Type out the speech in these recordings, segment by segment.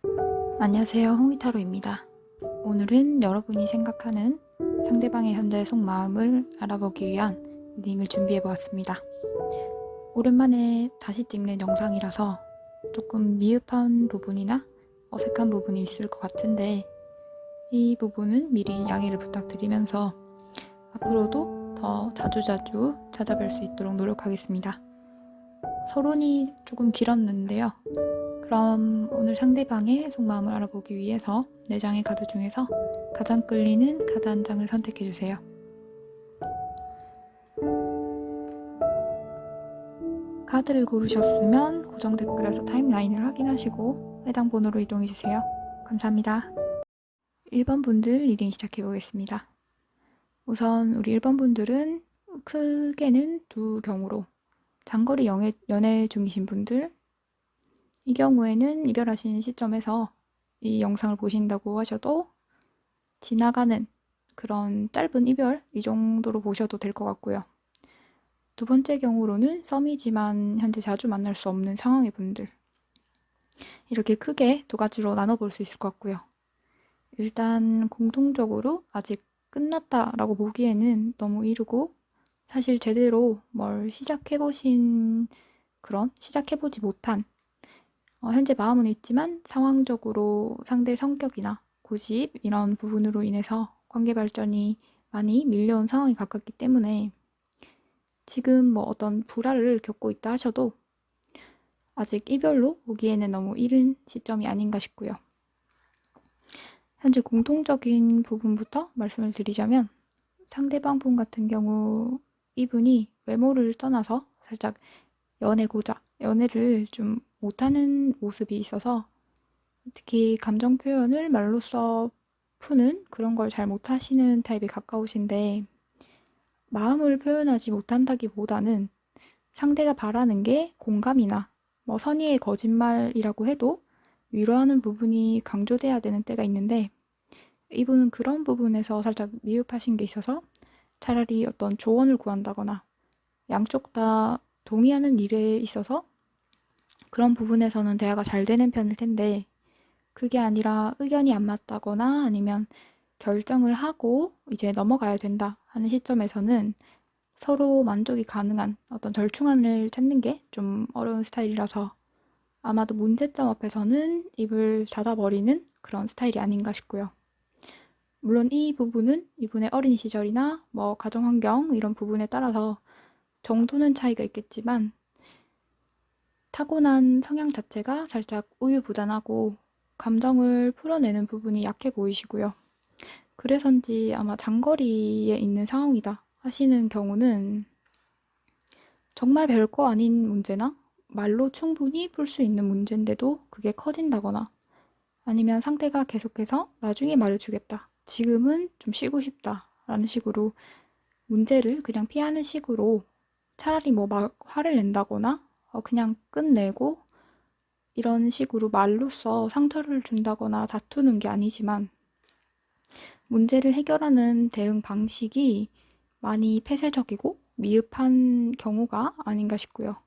안녕하세요. 홍이타로입니다. 오늘은 여러분이 생각하는 상대방의 현재 속마음을 알아보기 위한 리딩을 준비해 보았습니다. 오랜만에 다시 찍는 영상이라서 조금 미흡한 부분이나 어색한 부분이 있을 것 같은데 이 부분은 미리 양해를 부탁드리면서 앞으로도 더 자주자주 찾아뵐 수 있도록 노력하겠습니다. 서론이 조금 길었는데요. 그럼 오늘 상대방의 속마음을 알아보기 위해서 4장의 카드 중에서 가장 끌리는 카드 한 장을 선택해주세요. 카드를 고르셨으면 고정 댓글에서 타임라인을 확인하시고 해당 번호로 이동해주세요. 감사합니다. 1번 분들 리딩 시작해보겠습니다. 우선 우리 1번 분들은 크게는 두 경우로 장거리 연애 중이신 분들, 이 경우에는 이별하신 시점에서 이 영상을 보신다고 하셔도 지나가는 그런 짧은 이별 이 정도로 보셔도 될 것 같고요. 두 번째 경우로는 썸이지만 현재 자주 만날 수 없는 상황의 분들, 이렇게 크게 두 가지로 나눠볼 수 있을 것 같고요. 일단 공통적으로 아직 끝났다라고 보기에는 너무 이르고 사실 제대로 뭘 시작해보지 못한 현재 마음은 있지만 상황적으로 상대 성격이나 고집 이런 부분으로 인해서 관계 발전이 많이 밀려온 상황에 가깝기 때문에 지금 뭐 어떤 불화를 겪고 있다 하셔도 아직 이별로 보기에는 너무 이른 시점이 아닌가 싶고요. 현재 공통적인 부분부터 말씀을 드리자면 상대방 분 같은 경우 이분이 외모를 떠나서 살짝 연애를 좀 못하는 모습이 있어서 특히 감정 표현을 말로써 푸는 그런 걸 잘 못하시는 타입에 가까우신데 마음을 표현하지 못한다기보다는 상대가 바라는 게 공감이나 뭐 선의의 거짓말이라고 해도 위로하는 부분이 강조돼야 되는 때가 있는데 이분은 그런 부분에서 살짝 미흡하신 게 있어서 차라리 어떤 조언을 구한다거나 양쪽 다 동의하는 일에 있어서 그런 부분에서는 대화가 잘 되는 편일 텐데 그게 아니라 의견이 안 맞다거나 아니면 결정을 하고 이제 넘어가야 된다 하는 시점에서는 서로 만족이 가능한 어떤 절충안을 찾는 게 좀 어려운 스타일이라서 아마도 문제점 앞에서는 입을 닫아버리는 그런 스타일이 아닌가 싶고요. 물론 이 부분은 이분의 어린 시절이나 뭐 가정환경 이런 부분에 따라서 정도는 차이가 있겠지만 타고난 성향 자체가 살짝 우유부단하고 감정을 풀어내는 부분이 약해 보이시고요. 그래서인지 아마 장거리에 있는 상황이다 하시는 경우는 정말 별거 아닌 문제나 말로 충분히 풀 수 있는 문제인데도 그게 커진다거나 아니면 상대가 계속해서 나중에 말해주겠다. 지금은 좀 쉬고 싶다. 라는 식으로 문제를 그냥 피하는 식으로 차라리 뭐 막 화를 낸다거나 그냥 끝내고 이런 식으로 말로써 상처를 준다거나 다투는 게 아니지만 문제를 해결하는 대응 방식이 많이 폐쇄적이고 미흡한 경우가 아닌가 싶고요.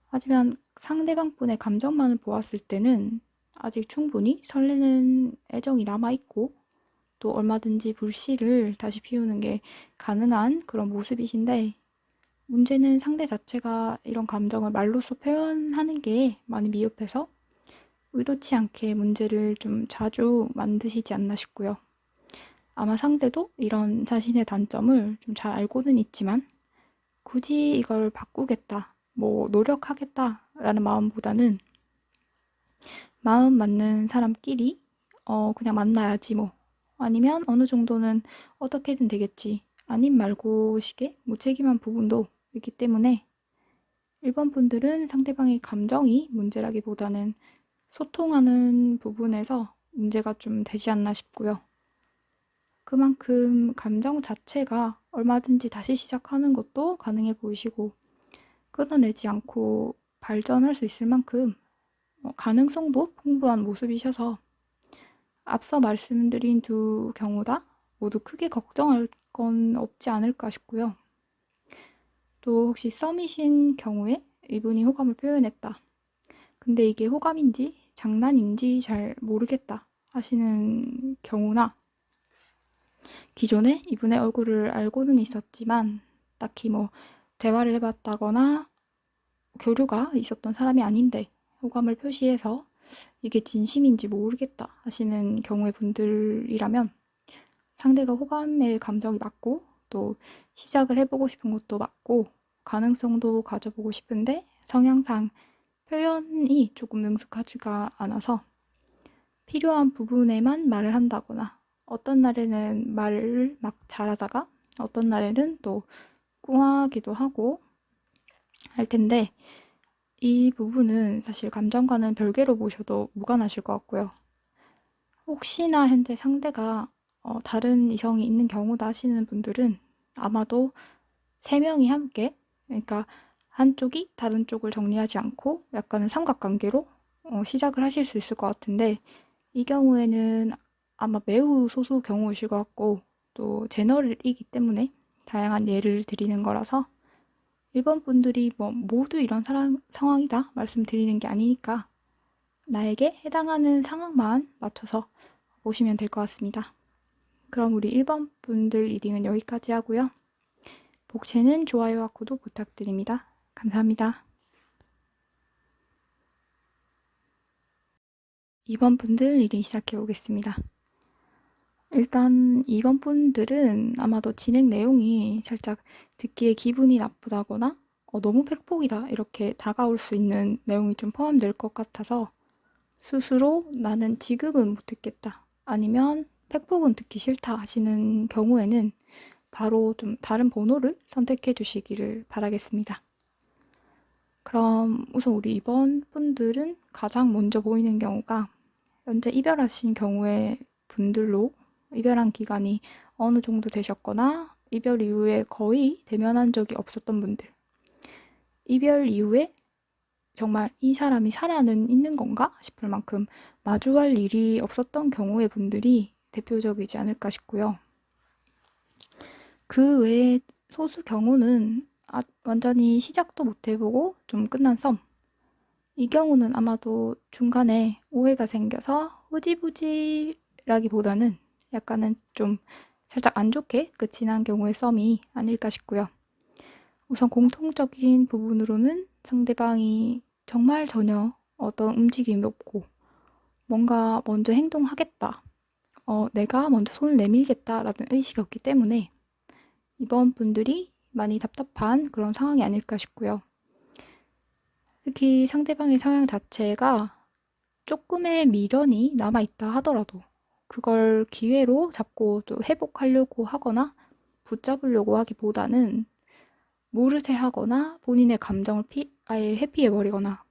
하지만 상대방 분의 감정만을 보았을 때는 아직 충분히 설레는 애정이 남아있고 또 얼마든지 불씨를 다시 피우는 게 가능한 그런 모습이신데 문제는 상대 자체가 이런 감정을 말로써 표현하는 게 많이 미흡해서 의도치 않게 문제를 좀 자주 만드시지 않나 싶고요. 아마 상대도 이런 자신의 단점을 좀 잘 알고는 있지만 굳이 이걸 바꾸겠다, 뭐 노력하겠다라는 마음보다는 마음 맞는 사람끼리 그냥 만나야지 뭐 아니면 어느 정도는 어떻게든 되겠지 아님 말고 식의 무책임한 부분도 있기 때문에 1번 분들은 상대방의 감정이 문제라기보다는 소통하는 부분에서 문제가 좀 되지 않나 싶고요. 그만큼 감정 자체가 얼마든지 다시 시작하는 것도 가능해 보이시고 끊어내지 않고 발전할 수 있을 만큼 가능성도 풍부한 모습이셔서 앞서 말씀드린 두 경우 다 모두 크게 걱정할 건 없지 않을까 싶고요. 또 혹시 썸이신 경우에 이분이 호감을 표현했다. 근데 이게 호감인지 장난인지 잘 모르겠다 하시는 경우나 기존에 이분의 얼굴을 알고는 있었지만 딱히 뭐 대화를 해봤다거나 교류가 있었던 사람이 아닌데 호감을 표시해서 이게 진심인지 모르겠다 하시는 경우의 분들이라면 상대가 호감의 감정이 맞고 또 시작을 해보고 싶은 것도 맞고 가능성도 가져보고 싶은데 성향상 표현이 조금 능숙하지가 않아서 필요한 부분에만 말을 한다거나 어떤 날에는 말을 막 잘하다가 어떤 날에는 또 꿍하기도 하고 할 텐데 이 부분은 사실 감정과는 별개로 보셔도 무관하실 것 같고요. 혹시나 현재 상대가 다른 이성이 있는 경우다 하시는 분들은 아마도 세 명이 함께 그러니까 한쪽이 다른 쪽을 정리하지 않고 약간은 삼각관계로 시작을 하실 수 있을 것 같은데 이 경우에는 아마 매우 소수 경우이실 것 같고 또 제너럴이기 때문에 다양한 예를 드리는 거라서 일본 분들이 뭐 모두 이런 상황이다 말씀드리는 게 아니니까 나에게 해당하는 상황만 맞춰서 보시면 될 것 같습니다. 그럼 우리 1번 분들 리딩은 여기까지 하고요. 복채는 좋아요와 구독 부탁드립니다. 감사합니다. 2번 분들 리딩 시작해 보겠습니다. 일단 2번 분들은 아마도 진행 내용이 살짝 듣기에 기분이 나쁘다거나 너무 팩폭이다 이렇게 다가올 수 있는 내용이 좀 포함될 것 같아서 스스로 나는 지금은 못 듣겠다 아니면 팩폭은 듣기 싫다 하시는 경우에는 바로 좀 다른 번호를 선택해 주시기를 바라겠습니다. 그럼 우선 우리 2번 분들은 가장 먼저 보이는 경우가 현재 이별하신 경우의 분들로 이별한 기간이 어느 정도 되셨거나 이별 이후에 거의 대면한 적이 없었던 분들 이별 이후에 정말 이 사람이 살아는 있는 건가 싶을 만큼 마주할 일이 없었던 경우의 분들이 대표적이지 않을까 싶고요. 그 외에 소수 경우는 완전히 시작도 못 해보고 좀 끝난 썸. 이 경우는 아마도 중간에 오해가 생겨서 흐지부지라기보다는 약간은 좀 살짝 안 좋게 끝이 난 경우의 썸이 아닐까 싶고요. 우선 공통적인 부분으로는 상대방이 정말 전혀 어떤 움직임이 없고 뭔가 먼저 행동하겠다. 내가 먼저 손을 내밀겠다라는 의식이 없기 때문에 이번 분들이 많이 답답한 그런 상황이 아닐까 싶고요. 특히 상대방의 성향 자체가 조금의 미련이 남아있다 하더라도 그걸 기회로 잡고 또 회복하려고 하거나 붙잡으려고 하기보다는 모르쇠 하거나 본인의 감정을 아예 회피해버리거나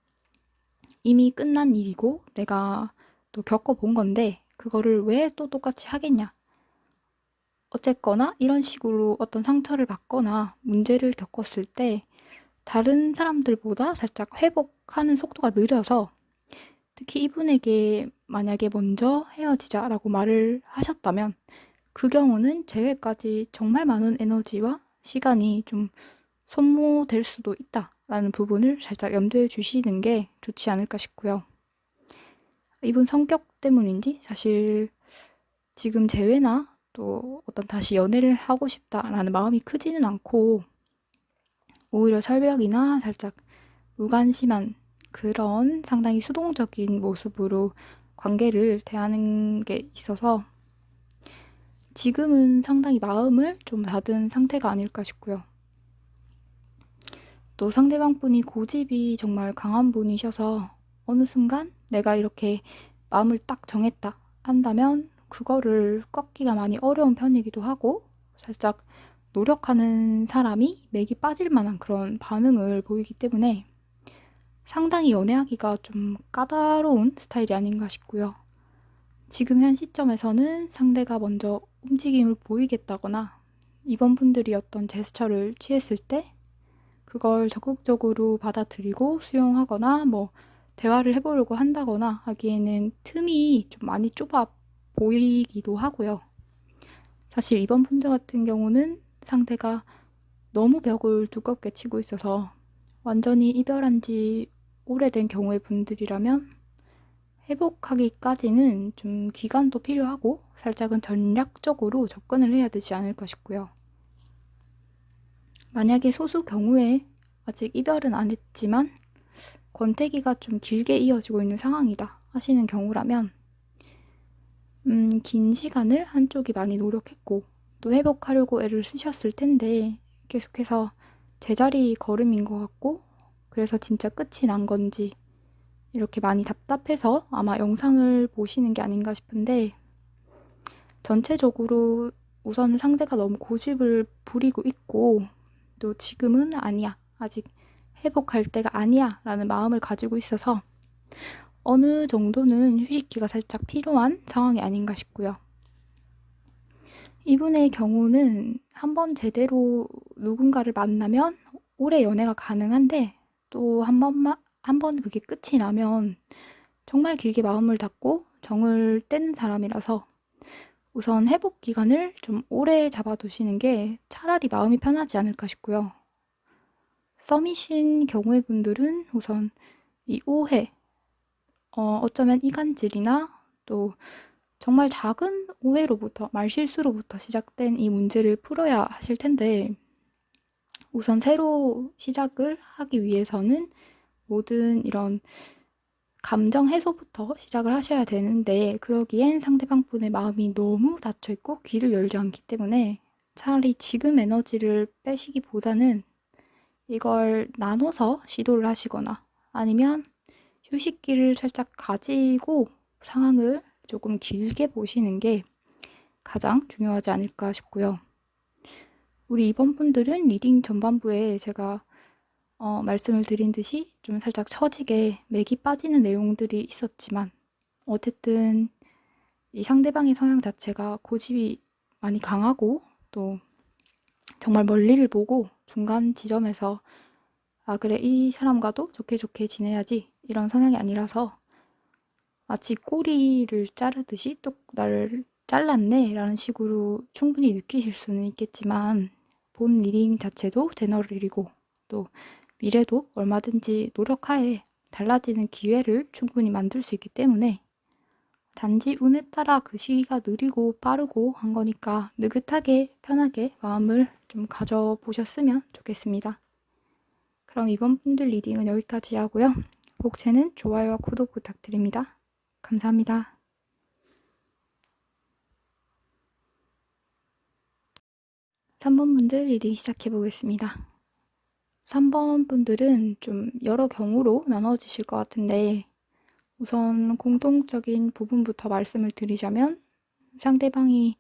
이미 끝난 일이고 내가 또 겪어본 건데 그거를 왜 또 똑같이 하겠냐. 어쨌거나 이런 식으로 어떤 상처를 받거나 문제를 겪었을 때 다른 사람들보다 살짝 회복하는 속도가 느려서 특히 이분에게 만약에 먼저 헤어지자라고 말을 하셨다면 그 경우는 재회까지 정말 많은 에너지와 시간이 좀 소모될 수도 있다라는 부분을 살짝 염두에 주시는 게 좋지 않을까 싶고요. 이분 성격 때문인지 사실 지금 재회나 또 어떤 다시 연애를 하고 싶다라는 마음이 크지는 않고 오히려 철벽이나 살짝 무관심한 그런 상당히 수동적인 모습으로 관계를 대하는 게 있어서 지금은 상당히 마음을 좀 닫은 상태가 아닐까 싶고요. 또 상대방 분이 고집이 정말 강한 분이셔서 어느 순간 내가 이렇게 마음을 딱 정했다 한다면 그거를 꺾기가 많이 어려운 편이기도 하고 살짝 노력하는 사람이 맥이 빠질 만한 그런 반응을 보이기 때문에 상당히 연애하기가 좀 까다로운 스타일이 아닌가 싶고요. 지금 현 시점에서는 상대가 먼저 움직임을 보이겠다거나 이번 분들이 어떤 제스처를 취했을 때 그걸 적극적으로 받아들이고 수용하거나 뭐 대화를 해보려고 한다거나 하기에는 틈이 좀 많이 좁아 보이기도 하고요. 사실 이번 분들 같은 경우는 상대가 너무 벽을 두껍게 치고 있어서 완전히 이별한 지 오래된 경우의 분들이라면 회복하기까지는 좀 기간도 필요하고 살짝은 전략적으로 접근을 해야 되지 않을까 싶고요. 만약에 소수 경우에 아직 이별은 안 했지만 권태기가 좀 길게 이어지고 있는 상황이다 하시는 경우라면 긴 시간을 한쪽이 많이 노력했고 또 회복하려고 애를 쓰셨을 텐데 계속해서 제자리 걸음인 것 같고 그래서 진짜 끝이 난 건지 이렇게 많이 답답해서 아마 영상을 보시는 게 아닌가 싶은데 전체적으로 우선 상대가 너무 고집을 부리고 있고 또 지금은 아니야. 아직 회복할 때가 아니야. 라는 마음을 가지고 있어서 어느 정도는 휴식기가 살짝 필요한 상황이 아닌가 싶고요. 이분의 경우는 한번 제대로 누군가를 만나면 오래 연애가 가능한데 또 한 번 그게 끝이 나면 정말 길게 마음을 닫고 정을 떼는 사람이라서 우선 회복 기간을 좀 오래 잡아두시는 게 차라리 마음이 편하지 않을까 싶고요. 썸이신 경우의 분들은 우선 이 오해, 어쩌면 이간질이나 또 정말 작은 오해로부터, 말실수로부터 시작된 이 문제를 풀어야 하실 텐데 우선 새로 시작을 하기 위해서는 모든 이런 감정 해소부터 시작을 하셔야 되는데 그러기엔 상대방 분의 마음이 너무 닫혀있고 귀를 열지 않기 때문에 차라리 지금 에너지를 빼시기보다는 이걸 나눠서 시도를 하시거나 아니면 휴식기를 살짝 가지고 상황을 조금 길게 보시는 게 가장 중요하지 않을까 싶고요. 우리 이번 분들은 리딩 전반부에 제가 말씀을 드린 듯이 좀 살짝 처지게 맥이 빠지는 내용들이 있었지만 어쨌든 이 상대방의 성향 자체가 고집이 많이 강하고 또 정말 멀리를 보고 중간 지점에서 아 그래 이 사람과도 좋게 좋게 지내야지 이런 성향이 아니라서 마치 꼬리를 자르듯이 또 나를 잘랐네 라는 식으로 충분히 느끼실 수는 있겠지만 본 리딩 자체도 제너럴이고 또 미래도 얼마든지 노력하에 달라지는 기회를 충분히 만들 수 있기 때문에 단지 운에 따라 그 시기가 느리고 빠르고 한 거니까 느긋하게 편하게 마음을 좀 가져보셨으면 좋겠습니다. 그럼 이번 분들 리딩은 여기까지 하고요. 복채는 좋아요와 구독 부탁드립니다. 감사합니다. 3번 분들 리딩 시작해 보겠습니다. 3번 분들은 좀 여러 경우로 나눠지실 것 같은데 우선 공통적인 부분부터 말씀을 드리자면 상대방이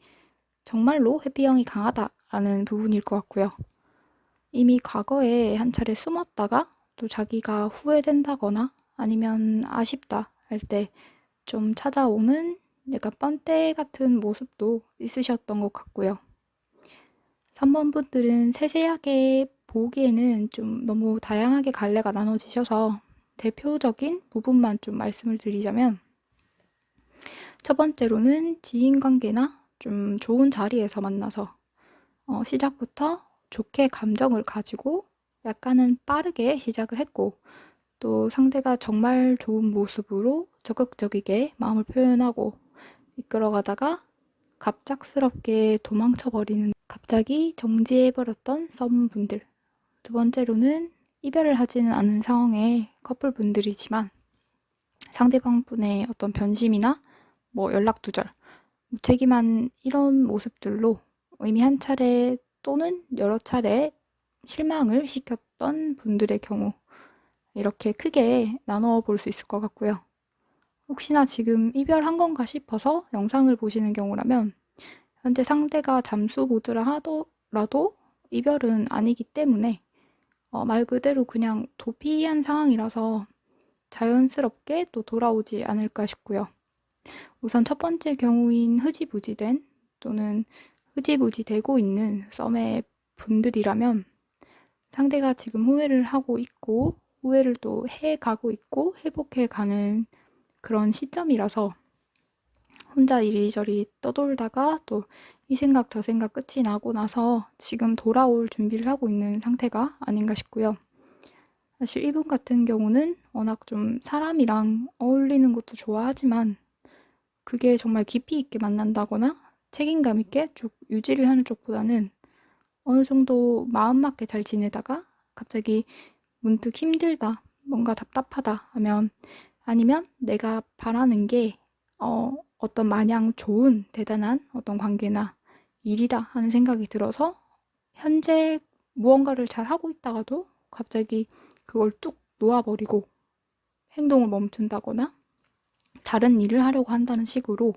정말로 회피형이 강하다라는 부분일 것 같고요. 이미 과거에 한 차례 숨었다가 또 자기가 후회된다거나 아니면 아쉽다 할 때 좀 찾아오는 약간 뻔때 같은 모습도 있으셨던 것 같고요. 3번 분들은 세세하게 보기에는 좀 너무 다양하게 갈래가 나눠지셔서 대표적인 부분만 좀 말씀을 드리자면 첫 번째로는 지인 관계나 좀 좋은 자리에서 만나서 시작부터 좋게 감정을 가지고 약간은 빠르게 시작을 했고 또 상대가 정말 좋은 모습으로 적극적이게 마음을 표현하고 이끌어가다가 갑작스럽게 도망쳐버리는 갑자기 정지해버렸던 썸분들. 두 번째로는 이별을 하지는 않은 상황의 커플분들이지만 상대방 분의 어떤 변심이나 뭐 연락 두절, 무책임한 이런 모습들로 이미 한 차례 또는 여러 차례 실망을 시켰던 분들의 경우 이렇게 크게 나눠 볼 수 있을 것 같고요. 혹시나 지금 이별한 건가 싶어서 영상을 보시는 경우라면 현재 상대가 잠수 모드라 하더라도 이별은 아니기 때문에 말 그대로 그냥 도피한 상황이라서 자연스럽게 또 돌아오지 않을까 싶고요. 우선 첫 번째 경우인 흐지부지된 또는 흐지부지 되고 있는 썸의 분들이라면 상대가 지금 후회를 하고 있고 후회를 또 해가고 있고 회복해 가는 그런 시점이라서 혼자 이리저리 떠돌다가 또 이 생각 저 생각 끝이 나고 나서 지금 돌아올 준비를 하고 있는 상태가 아닌가 싶고요. 사실 이분 같은 경우는 워낙 좀 사람이랑 어울리는 것도 좋아하지만 그게 정말 깊이 있게 만난다거나 책임감 있게 쭉 유지를 하는 쪽보다는 어느 정도 마음 맞게 잘 지내다가 갑자기 문득 힘들다, 뭔가 답답하다 하면 아니면 내가 바라는 게 어떤 마냥 좋은 대단한 어떤 관계나 일이다 하는 생각이 들어서 현재 무언가를 잘 하고 있다가도 갑자기 그걸 뚝 놓아버리고 행동을 멈춘다거나 다른 일을 하려고 한다는 식으로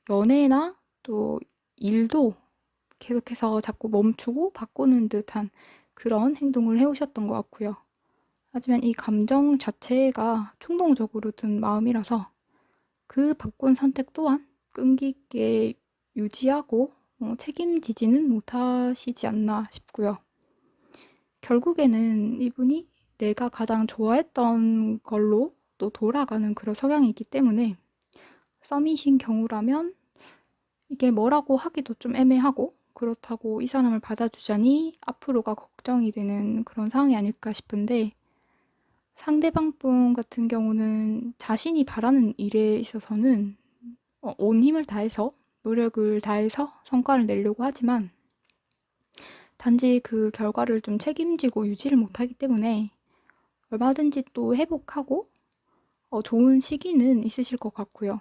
연애나 또 일도 계속해서 자꾸 멈추고 바꾸는 듯한 그런 행동을 해오셨던 것 같고요. 하지만 이 감정 자체가 충동적으로 든 마음이라서 그 바꾼 선택 또한 끈기 있게 유지하고 책임지지는 못하시지 않나 싶고요. 결국에는 이분이 내가 가장 좋아했던 걸로 또 돌아가는 그런 성향이 있기 때문에 썸이신 경우라면 이게 뭐라고 하기도 좀 애매하고 그렇다고 이 사람을 받아주자니 앞으로가 걱정이 되는 그런 상황이 아닐까 싶은데 상대방 분 같은 경우는 자신이 바라는 일에 있어서는 온 힘을 다해서 노력을 다해서 성과를 내려고 하지만 단지 그 결과를 좀 책임지고 유지를 못하기 때문에 얼마든지 또 회복하고 좋은 시기는 있으실 것 같고요.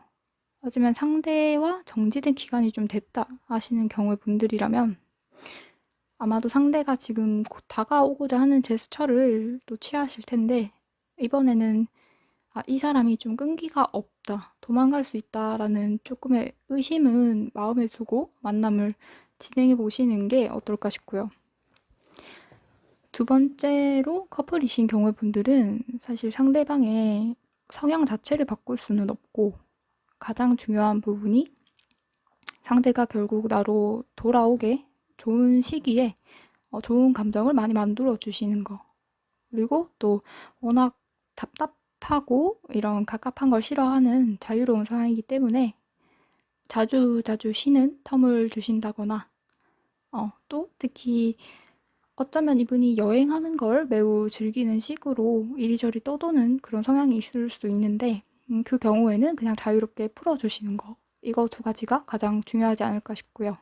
하지만 상대와 정지된 기간이 좀 됐다 하시는 경우의 분들이라면 아마도 상대가 지금 곧 다가오고자 하는 제스처를 또 취하실 텐데 이번에는 이 사람이 좀 끈기가 없다, 도망갈 수 있다라는 조금의 의심은 마음에 두고 만남을 진행해 보시는 게 어떨까 싶고요. 두 번째로 커플이신 경우의 분들은 사실 상대방의 성향 자체를 바꿀 수는 없고 가장 중요한 부분이 상대가 결국 나로 돌아오게 좋은 시기에 좋은 감정을 많이 만들어 주시는 거. 그리고 또 워낙 답답하고 이런 갑갑한 걸 싫어하는 자유로운 성향이기 때문에 자주자주 쉬는 텀을 주신다거나 또 특히 어쩌면 이분이 여행하는 걸 매우 즐기는 식으로 이리저리 떠도는 그런 성향이 있을 수 있는데 그 경우에는 그냥 자유롭게 풀어주시는 거. 이거 두 가지가 가장 중요하지 않을까 싶고요.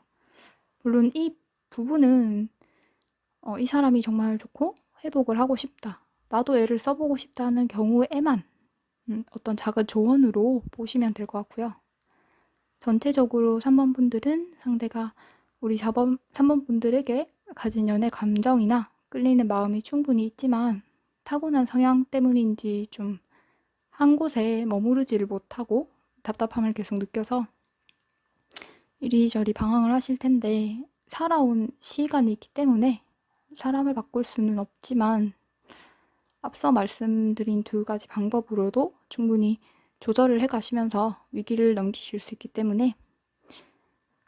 물론 이 부분은 이 사람이 정말 좋고 회복을 하고 싶다. 나도 애를 써보고 싶다는 경우에만 어떤 작은 조언으로 보시면 될 것 같고요. 전체적으로 3번 분들은 상대가 우리 3번 분들에게 가진 연애 감정이나 끌리는 마음이 충분히 있지만 타고난 성향 때문인지 좀 한 곳에 머무르지를 못하고 답답함을 계속 느껴서 이리저리 방황을 하실 텐데 살아온 시간이 있기 때문에 사람을 바꿀 수는 없지만 앞서 말씀드린 두 가지 방법으로도 충분히 조절을 해 가시면서 위기를 넘기실 수 있기 때문에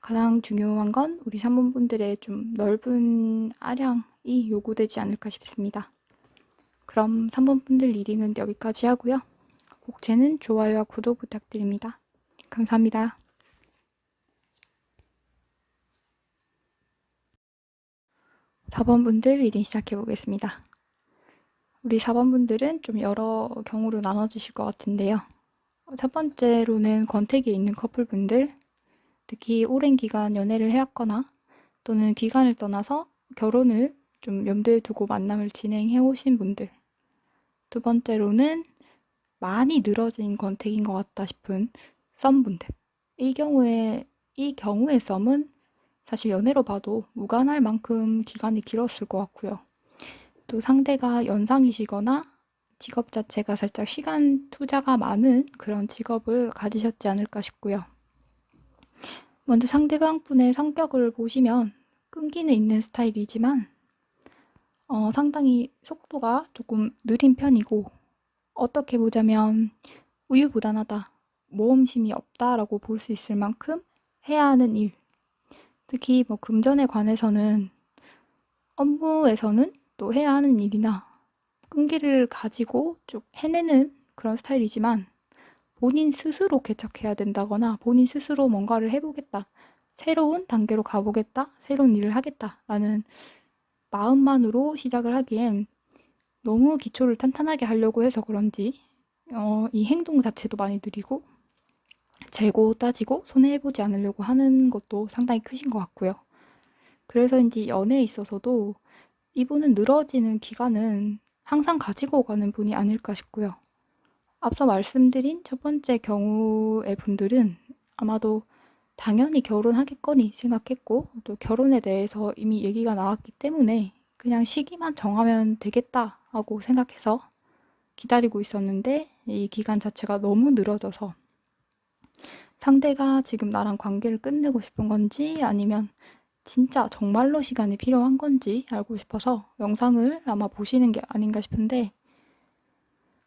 가장 중요한 건 우리 3번 분들의 좀 넓은 아량이 요구되지 않을까 싶습니다. 그럼 3번 분들 리딩은 여기까지 하고요. 곡제는 좋아요와 구독 부탁드립니다. 감사합니다. 4번 분들 리딩 시작해 보겠습니다. 우리 4번 분들은 좀 여러 경우로 나눠지실 것 같은데요. 첫 번째로는 권태기에 있는 커플분들, 특히 오랜 기간 연애를 해왔거나 또는 기간을 떠나서 결혼을 좀 염두에 두고 만남을 진행해 오신 분들. 두 번째로는 많이 늘어진 권태기인 것 같다 싶은 썸분들. 이 경우의 썸은 사실 연애로 봐도 무관할 만큼 기간이 길었을 것 같고요. 또 상대가 연상이시거나 직업 자체가 살짝 시간 투자가 많은 그런 직업을 가지셨지 않을까 싶고요. 먼저 상대방 분의 성격을 보시면 끈기는 있는 스타일이지만 상당히 속도가 조금 느린 편이고 어떻게 보자면 우유부단하다, 모험심이 없다라고 볼 수 있을 만큼 해야 하는 일, 특히 뭐 금전에 관해서는 업무에서는 또 해야 하는 일이나 끈기를 가지고 쭉 해내는 그런 스타일이지만 본인 스스로 개척해야 된다거나 본인 스스로 뭔가를 해보겠다, 새로운 단계로 가보겠다, 새로운 일을 하겠다라는 마음만으로 시작을 하기엔 너무 기초를 탄탄하게 하려고 해서 그런지 이 행동 자체도 많이 느리고 재고 따지고 손해보지 않으려고 하는 것도 상당히 크신 것 같고요. 그래서인지 연애에 있어서도 이분은 늘어지는 기간은 항상 가지고 가는 분이 아닐까 싶고요. 앞서 말씀드린 첫 번째 경우의 분들은 아마도 당연히 결혼하겠거니 생각했고 또 결혼에 대해서 이미 얘기가 나왔기 때문에 그냥 시기만 정하면 되겠다 하고 생각해서 기다리고 있었는데 이 기간 자체가 너무 늘어져서 상대가 지금 나랑 관계를 끝내고 싶은 건지 아니면 진짜 정말로 시간이 필요한 건지 알고 싶어서 영상을 아마 보시는 게 아닌가 싶은데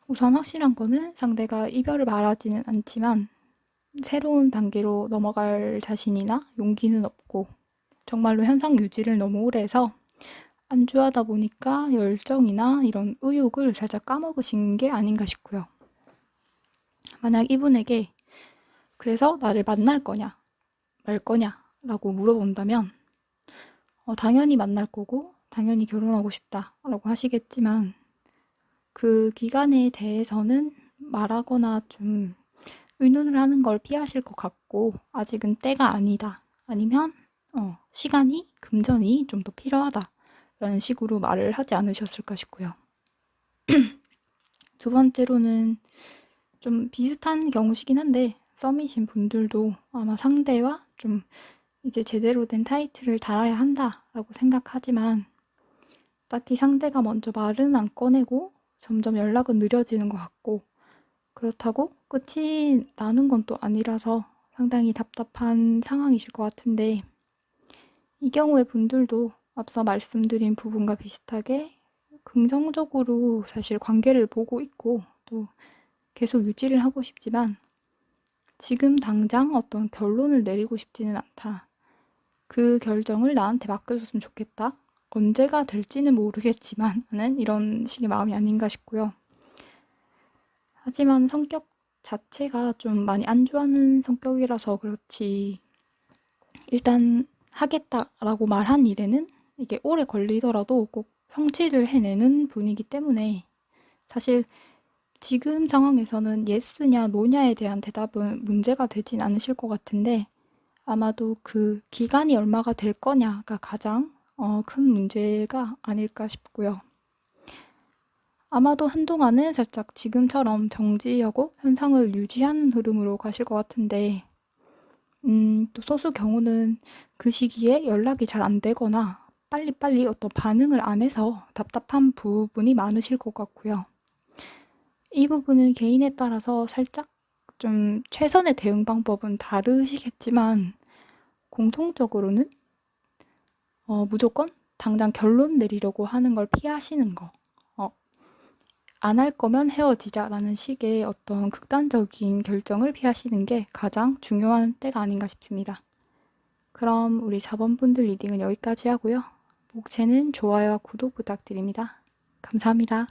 우선 확실한 거는 상대가 이별을 바라지는 않지만 새로운 단계로 넘어갈 자신이나 용기는 없고 정말로 현상 유지를 너무 오래 해서 안주하다 보니까 열정이나 이런 의욕을 살짝 까먹으신 게 아닌가 싶고요. 만약 이분에게 그래서 나를 만날 거냐 말 거냐 라고 물어본다면 당연히 만날 거고 당연히 결혼하고 싶다 라고 하시겠지만 그 기간에 대해서는 말하거나 좀 의논을 하는 걸 피하실 것 같고 아직은 때가 아니다. 아니면 시간이 금전이 좀 더 필요하다. 라는 식으로 말을 하지 않으셨을까 싶고요. 두 번째로는 좀 비슷한 경우시긴 한데 썸이신 분들도 아마 상대와 좀 이제 제대로 된 타이틀을 달아야 한다라고 생각하지만 딱히 상대가 먼저 말은 안 꺼내고 점점 연락은 느려지는 것 같고 그렇다고 끝이 나는 건 또 아니라서 상당히 답답한 상황이실 것 같은데 이 경우의 분들도 앞서 말씀드린 부분과 비슷하게 긍정적으로 사실 관계를 보고 있고 또 계속 유지를 하고 싶지만 지금 당장 어떤 결론을 내리고 싶지는 않다. 그 결정을 나한테 맡겨줬으면 좋겠다. 언제가 될지는 모르겠지만 하는 이런 식의 마음이 아닌가 싶고요. 하지만 성격 자체가 좀 많이 안주하는 성격이라서 그렇지 일단 하겠다라고 말한 일에는 이게 오래 걸리더라도 꼭 성취를 해내는 분이기 때문에 사실 지금 상황에서는 예스냐 노냐에 대한 대답은 문제가 되진 않으실 것 같은데 아마도 그 기간이 얼마가 될 거냐가 가장 큰 문제가 아닐까 싶고요. 아마도 한동안은 살짝 지금처럼 정지하고 현상을 유지하는 흐름으로 가실 것 같은데 또 소수 경우는 그 시기에 연락이 잘 안 되거나 빨리빨리 어떤 반응을 안 해서 답답한 부분이 많으실 것 같고요. 이 부분은 개인에 따라서 살짝 좀 최선의 대응 방법은 다르시겠지만 공통적으로는 무조건 당장 결론 내리려고 하는 걸 피하시는 거. 안 할 거면 헤어지자라는 식의 어떤 극단적인 결정을 피하시는 게 가장 중요한 때가 아닌가 싶습니다. 그럼 우리 4번 분들 리딩은 여기까지 하고요. 목채는 좋아요와 구독 부탁드립니다. 감사합니다.